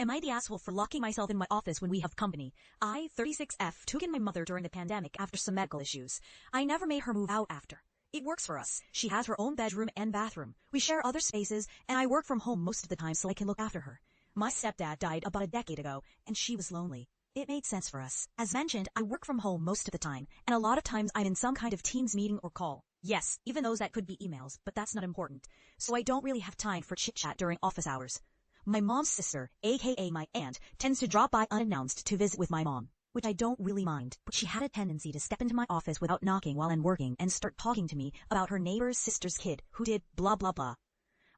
Am I the asshole for locking myself in my office when we have company? I, 36F, took in my mother during the pandemic after some medical issues. I never made her move out after. It works for us. She has her own bedroom and bathroom. We share other spaces, and I work from home most of the time so I can look after her. My stepdad died about a decade ago, and she was lonely. It made sense for us. As mentioned, I work from home most of the time, and a lot of times I'm in some kind of Teams meeting or call. Yes, even those that could be emails, but that's not important. So I don't really have time for chit-chat during office hours. My mom's sister, aka my aunt, tends to drop by unannounced to visit with my mom, which I don't really mind, but she had a tendency to step into my office without knocking while I'm working and start talking to me about her neighbor's sister's kid who did blah blah blah.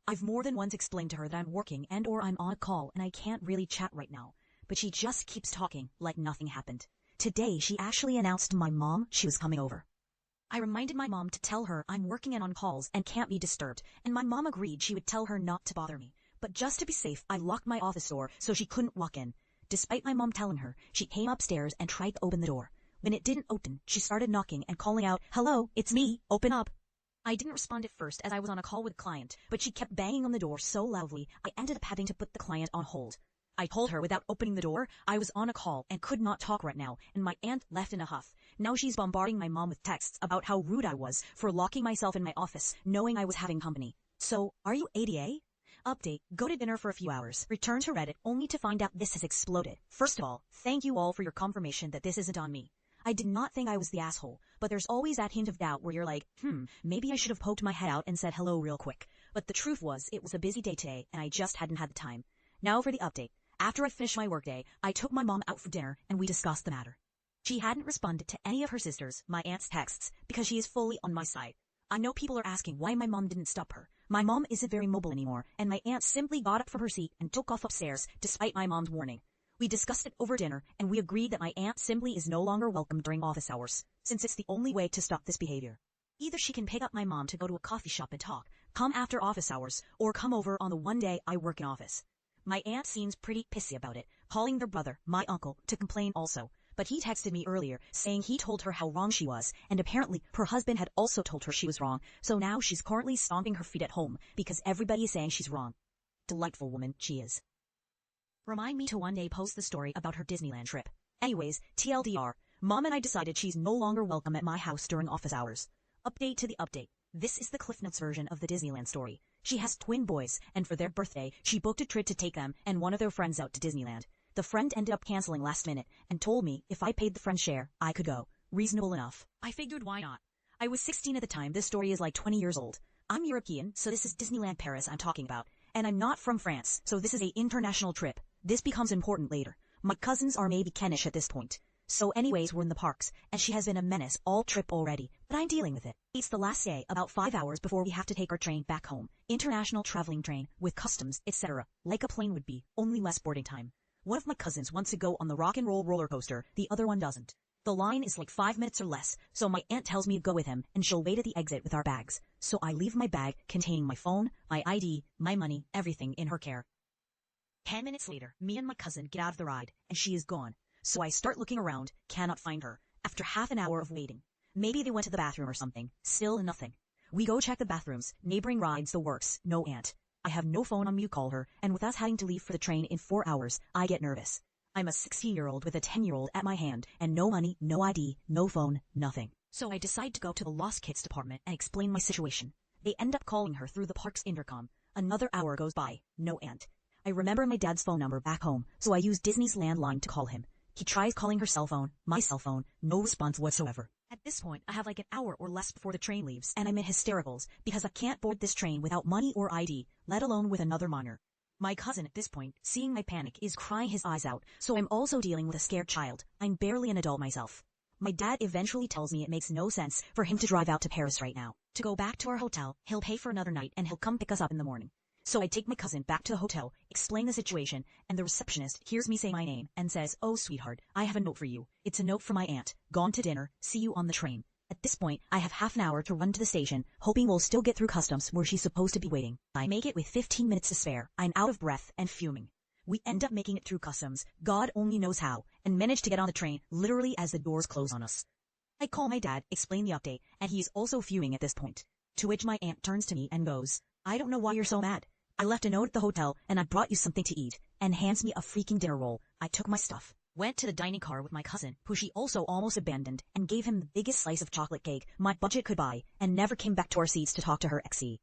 I've more than once explained to her that I'm working and or I'm on a call and I can't really chat right now, but she just keeps talking like nothing happened. Today she actually announced to my mom she was coming over. I reminded my mom to tell her I'm working and on calls and can't be disturbed, and my mom agreed she would tell her not to bother me. But just to be safe, I locked my office door so she couldn't walk in. Despite my mom telling her, she came upstairs and tried to open the door. When it didn't open, she started knocking and calling out, "Hello, it's me, open up." I didn't respond at first as I was on a call with a client, but she kept banging on the door so loudly, I ended up having to put the client on hold. I told her without opening the door, I was on a call and could not talk right now, and my aunt left in a huff. Now she's bombarding my mom with texts about how rude I was for locking myself in my office, knowing I was having company. So, are you AITAH? Update, go to dinner for a few hours, return to Reddit only to find out this has exploded. First of all, thank you all for your confirmation that this isn't on me. I did not think I was the asshole, but there's always that hint of doubt where you're like, maybe I should have poked my head out and said hello real quick. But the truth was, it was a busy day today and I just hadn't had the time. Now for the update. After I finished my workday, I took my mom out for dinner and we discussed the matter. She hadn't responded to any of her sisters, my aunt's texts, because she is fully on my side. I know people are asking why my mom didn't stop her. My mom isn't very mobile anymore, and my aunt simply got up from her seat and took off upstairs despite my mom's warning. We discussed it over dinner, and we agreed that my aunt simply is no longer welcome during office hours, since it's the only way to stop this behavior. Either she can pick up my mom to go to a coffee shop and talk, come after office hours, or come over on the one day I work in office. My aunt seems pretty pissy about it, calling their brother, my uncle, to complain also. But he texted me earlier, saying he told her how wrong she was, and apparently her husband had also told her she was wrong, so now she's currently stomping her feet at home, because everybody is saying she's wrong. Delightful woman she is. Remind me to one day post the story about her Disneyland trip. Anyways, TLDR, Mom and I decided she's no longer welcome at my house during office hours. Update to the update. This is the Cliff Notes version of the Disneyland story. She has twin boys, and for their birthday, she booked a trip to take them and one of their friends out to Disneyland. The friend ended up canceling last minute and told me if I paid the friend's share, I could go. Reasonable enough. I figured why not. I was 16 at the time. This story is like 20 years old. I'm European, so this is Disneyland Paris I'm talking about. And I'm not from France, so this is an international trip. This becomes important later. My cousins are maybe Kenish at this point. So anyways, we're in the parks, and she has been a menace all trip already, but I'm dealing with it. It's the last day, about 5 hours before we have to take our train back home. International traveling train, with customs, etc. Like a plane would be, only less boarding time. One of my cousins wants to go on the rock and roll roller coaster, the other one doesn't. The line is like 5 minutes or less, so my aunt tells me to go with him, and she'll wait at the exit with our bags. So I leave my bag containing my phone, my ID, my money, everything in her care. 10 minutes later, me and my cousin get out of the ride, and she is gone. So I start looking around, cannot find her, after half an hour of waiting. Maybe they went to the bathroom or something, still nothing. We go check the bathrooms, neighboring rides, the works, no aunt. I have no phone on me to call her, and with us having to leave for the train in 4 hours, I get nervous. I'm a 16-year-old with a 10-year-old at my hand, and no money, no ID, no phone, nothing. So I decide to go to the Lost Kids department and explain my situation. They end up calling her through the park's intercom. Another hour goes by, no aunt. I remember my dad's phone number back home, so I use Disney's landline to call him. He tries calling her cell phone, my cell phone, no response whatsoever. At this point, I have like an hour or less before the train leaves, and I'm in hystericals, because I can't board this train without money or ID, let alone with another minor. My cousin at this point, seeing my panic, is crying his eyes out, so I'm also dealing with a scared child. I'm barely an adult myself. My dad eventually tells me it makes no sense for him to drive out to Paris right now. To go back to our hotel, he'll pay for another night and he'll come pick us up in the morning. So I take my cousin back to the hotel, explain the situation, and the receptionist hears me say my name and says, "Oh sweetheart, I have a note for you. It's a note from my aunt. Gone to dinner, see you on the train." At this point, I have half an hour to run to the station, hoping we'll still get through customs where she's supposed to be waiting. I make it with 15 minutes to spare. I'm out of breath and fuming. We end up making it through customs, God only knows how, and manage to get on the train literally as the doors close on us. I call my dad, explain the update, and he is also fuming at this point. To which my aunt turns to me and goes, "I don't know why you're so mad. I left a note at the hotel and I brought you something to eat. and hands me a freaking dinner roll. I took my stuff, went to the dining car with my cousin, who she also almost abandoned, and gave him the biggest slice of chocolate cake my budget could buy, and never came back to our seats to talk to her exie.